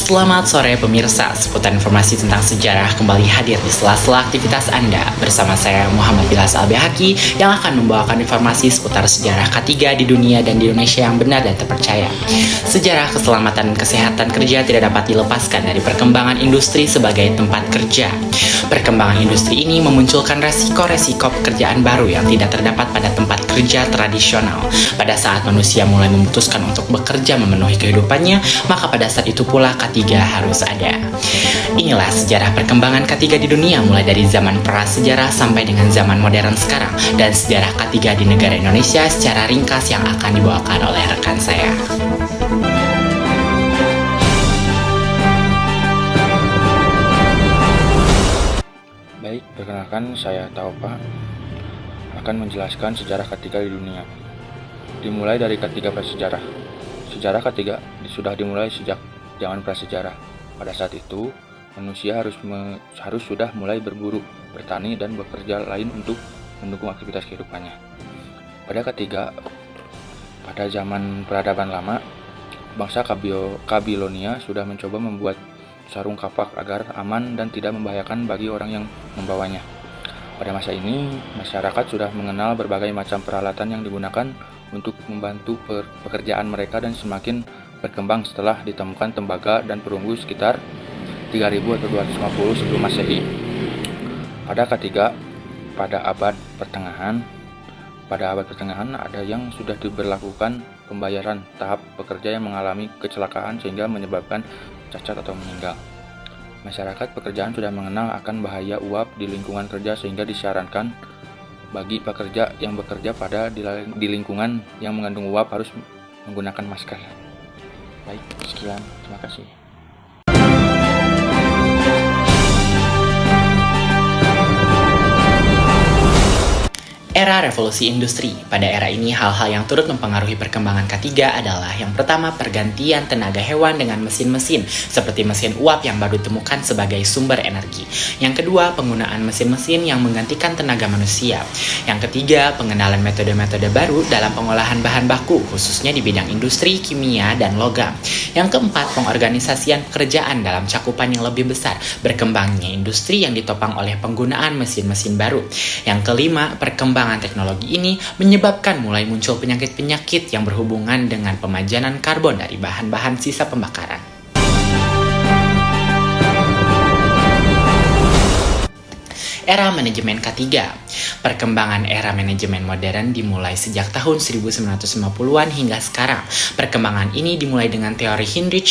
Selamat sore pemirsa, seputar informasi tentang sejarah kembali hadir di sela-sela aktivitas Anda bersama saya Muhammad Bilas Albehaki yang akan membawakan informasi seputar sejarah K3 di dunia dan di Indonesia yang benar dan terpercaya. Sejarah keselamatan dan kesehatan kerja tidak dapat dilepaskan dari perkembangan industri sebagai tempat kerja. Perkembangan industri ini memunculkan resiko-resiko pekerjaan baru yang tidak terdapat pada tempat kerja tradisional. Pada saat manusia mulai memutuskan untuk bekerja memenuhi kehidupannya, maka pada saat itu pula K3 harus ada. Inilah sejarah perkembangan K3 di dunia mulai dari zaman prasejarah sampai dengan zaman modern sekarang, dan sejarah K3 di negara Indonesia secara ringkas yang akan dibawakan oleh rekan saya. Baik, perkenalkan saya Taupa akan menjelaskan sejarah K3 di dunia. Dimulai dari K3 prasejarah. Sejarah K3 sudah dimulai sejak zaman prasejarah. Pada saat itu, manusia harus sudah mulai berburu, bertani, dan bekerja lain untuk mendukung aktivitas kehidupannya. Pada K3, pada zaman peradaban lama, bangsa Babilonia sudah mencoba membuat sarung kapak agar aman dan tidak membahayakan bagi orang yang membawanya. Pada masa ini, masyarakat sudah mengenal berbagai macam peralatan yang digunakan untuk membantu pekerjaan mereka dan semakin berkembang setelah ditemukan tembaga dan perunggu sekitar 3000 atau 250 sebelum Masehi. Pada K3, pada abad pertengahan ada yang sudah diberlakukan pembayaran tahap pekerja yang mengalami kecelakaan sehingga menyebabkan cacat atau meninggal. Masyarakat pekerjaan sudah mengenal akan bahaya uap di lingkungan kerja sehingga disarankan bagi pekerja yang bekerja di lingkungan yang mengandung uap harus menggunakan masker. Baik, sekian. Terima kasih. Era revolusi industri. Pada era ini, hal-hal yang turut mempengaruhi perkembangan K3 adalah yang pertama, pergantian tenaga hewan dengan mesin-mesin, seperti mesin uap yang baru ditemukan sebagai sumber energi. Yang kedua, penggunaan mesin-mesin yang menggantikan tenaga manusia. Yang ketiga, pengenalan metode-metode baru dalam pengolahan bahan baku, khususnya di bidang industri, kimia, dan logam. Yang keempat, pengorganisasian pekerjaan dalam cakupan yang lebih besar, berkembangnya industri yang ditopang oleh penggunaan mesin-mesin baru. Yang kelima, perkembangan teknologi ini menyebabkan mulai muncul penyakit-penyakit yang berhubungan dengan pemajanan karbon dari bahan-bahan sisa pembakaran. Era manajemen K3. Perkembangan era manajemen modern dimulai sejak tahun 1950-an hingga sekarang. Perkembangan ini dimulai dengan teori Heinrich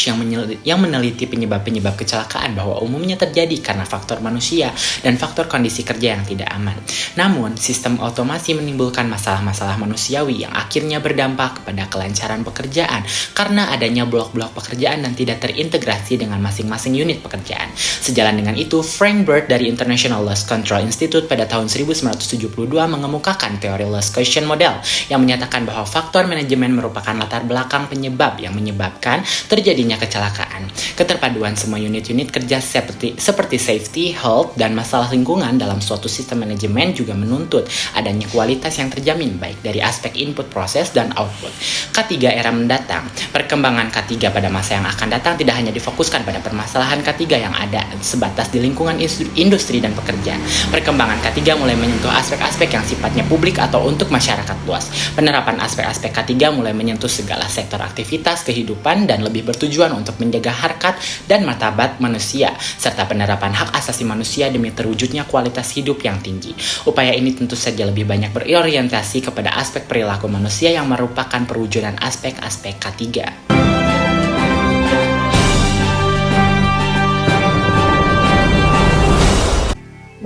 yang meneliti penyebab-penyebab kecelakaan bahwa umumnya terjadi karena faktor manusia dan faktor kondisi kerja yang tidak aman. Namun, sistem otomasi menimbulkan masalah-masalah manusiawi yang akhirnya berdampak kepada kelancaran pekerjaan karena adanya blok-blok pekerjaan dan tidak terintegrasi dengan masing-masing unit pekerjaan. Sejalan dengan itu, Frank Bird dari International Loss Control Institute pada tahun 1972 mengemukakan teori loss causation model yang menyatakan bahwa faktor manajemen merupakan latar belakang penyebab yang menyebabkan terjadinya kecelakaan. Keterpaduan semua unit-unit kerja seperti safety, health, dan masalah lingkungan dalam suatu sistem manajemen juga menuntut adanya kualitas yang terjamin baik dari aspek input proses dan output. K3 era mendatang. Perkembangan K3 pada masa yang akan datang tidak hanya difokuskan pada permasalahan K3 yang ada sebatas di lingkungan industri dan pekerja. Perkembangan K3 mulai menyentuh aspek-aspek yang sifatnya publik atau untuk masyarakat luas. Penerapan aspek-aspek K3 mulai menyentuh segala sektor aktivitas kehidupan dan lebih bertujuan untuk menjaga harkat dan martabat manusia, serta penerapan hak asasi manusia demi terwujudnya kualitas hidup yang tinggi. Upaya ini tentu saja lebih banyak berorientasi kepada aspek perilaku manusia yang merupakan perwujudan aspek-aspek K3.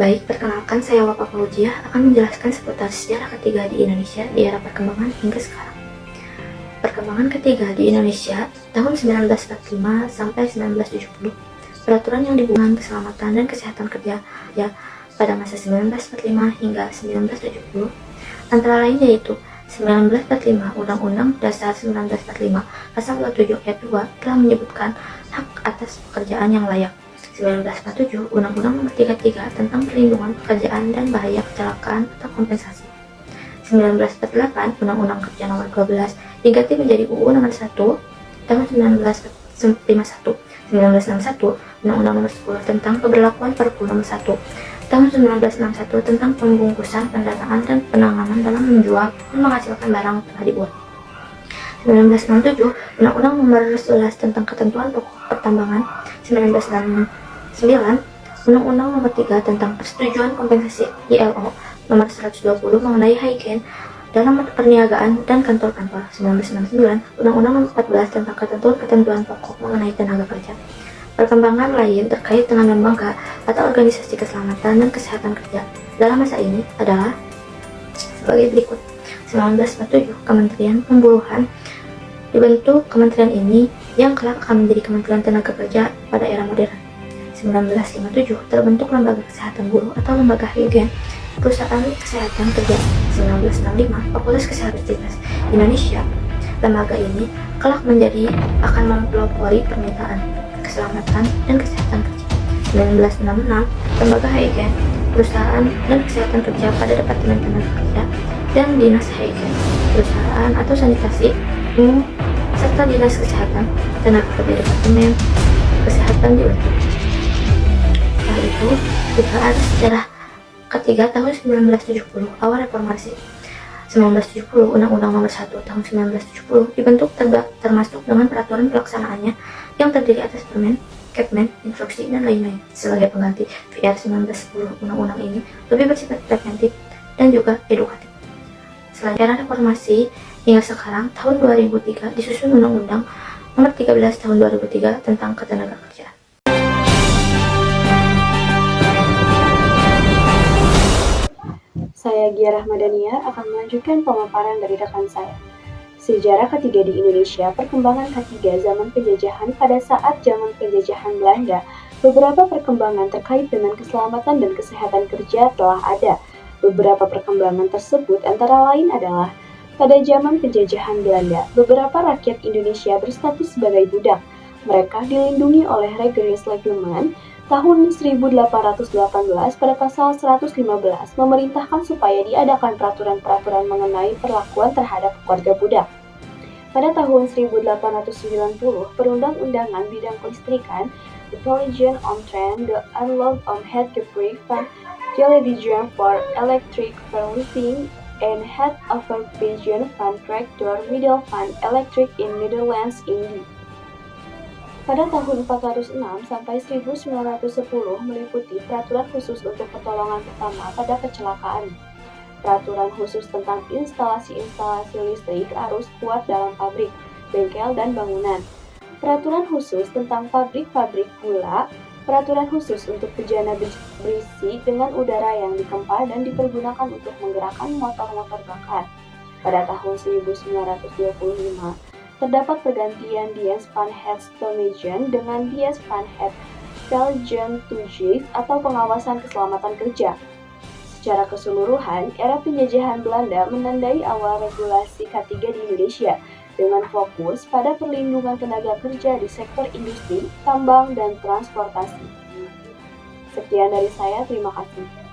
Baik, perkenalkan saya Wapa Fauzia akan menjelaskan seputar sejarah K3 di Indonesia di era perkembangan hingga sekarang. Perkembangan K3 di Indonesia tahun 1945 sampai 1970. Peraturan yang dihubungkan keselamatan dan kesehatan kerja pada masa 1945 hingga 1970 antara lain yaitu 1945 Undang-Undang Dasar 1945 Pasal 27 ayat 2 telah menyebutkan hak atas pekerjaan yang layak. 1947 Undang-Undang Nomor 33 tentang Perlindungan Pekerjaan dan Bahaya Kecelakaan atau Kompensasi. 1948 Undang-Undang Kerja Nomor 12 diganti menjadi UU Nomor 1 tahun 1951 1961, Undang-Undang Nomor 10 tentang Pemberlakuan Perpu Nomor 1 Tahun 1961 tentang Pembungkusan, Pendataan, dan Penanganan dalam menjual dan menghasilkan barang telah dibuat. 1967, Undang-Undang Nomor 11 tentang Ketentuan Pokok Pertambangan. 1969, Undang-Undang Nomor 3 tentang Persetujuan Kompensasi ILO Nomor 120 mengenai hygiene dalam perniagaan dan kantor-kantor. 1969, Undang-Undang Nomor 14 tentang Ketentuan-Ketentuan Pokok mengenai tenaga kerja. Perkembangan lain terkait dengan lembaga atau organisasi keselamatan dan kesehatan kerja dalam masa ini adalah sebagai berikut. 1947, Kementerian Pemburuhan dibentuk. Kementerian ini yang kelak akan menjadi Kementerian Tenaga Kerja pada era modern. 1957, terbentuk Lembaga Kesehatan Buruh atau Lembaga Higien Perusahaan Kesehatan Kerja. 1965, Fakultas Kesehatan Indonesia. Lembaga ini kelak akan mempelopori permintaan keselamatan dan kesehatan kerja. 1966, Lembaga Higien Perusahaan dan Kesehatan Kerja pada Departemen Tenaga Kerja dan Dinas Higien Perusahaan atau Sanitasi Umum serta Dinas Kesehatan Tenaga Kerja Departemen Kesehatan dibentuk. Setelah itu, juga ada sejarah ketiga tahun 1970, awal reformasi. 1970, Undang-Undang Nomor 1 tahun 1970 dibentuk termasuk dengan peraturan pelaksanaannya yang terdiri atas Permen, Kepmen, Instruksi, dan lain-lain. Sebagai pengganti VR 1910, Undang-Undang ini lebih bersifat preventif dan juga edukatif. Selain era reformasi, hingga sekarang tahun 2003 disusun Undang-Undang Nomor 13 tahun 2003 tentang Ketenagakerjaan. Saya Gia Rahmadania akan melanjutkan pemaparan dari rekan saya. Sejarah ketiga di Indonesia, perkembangan ketiga zaman penjajahan. Pada saat zaman penjajahan Belanda, beberapa perkembangan terkait dengan keselamatan dan kesehatan kerja telah ada. Beberapa perkembangan tersebut antara lain adalah pada zaman penjajahan Belanda, beberapa rakyat Indonesia berstatus sebagai budak. Mereka dilindungi oleh Regeringsreglement tahun 1818 pada pasal 115 memerintahkan supaya diadakan peraturan-peraturan mengenai perlakuan terhadap keluarga budak. Pada tahun 1890, perundang-undangan bidang kelistrikan, The Television Omtrent, The Analog Omheidsgebrek van Television for Electric Verlichting and Het Overwegen van Tractor Middel van Electric in Netherlands Indie. Pada tahun 406 sampai 1910 meliputi peraturan khusus untuk pertolongan pertama pada kecelakaan, peraturan khusus tentang instalasi-instalasi listrik arus kuat dalam pabrik, bengkel, dan bangunan, peraturan khusus tentang pabrik-pabrik gula, peraturan khusus untuk bejana berisi dengan udara yang dikempa dan dipergunakan untuk menggerakkan motor-motor bakar. Pada tahun 1925, terdapat pergantian Diens van het Stoomwegen dengan Diens van het Veiligheidstoezicht atau pengawasan keselamatan kerja. Secara keseluruhan, era penjajahan Belanda menandai awal regulasi K3 di Indonesia dengan fokus pada perlindungan tenaga kerja di sektor industri, tambang, dan transportasi. Sekian dari saya, terima kasih.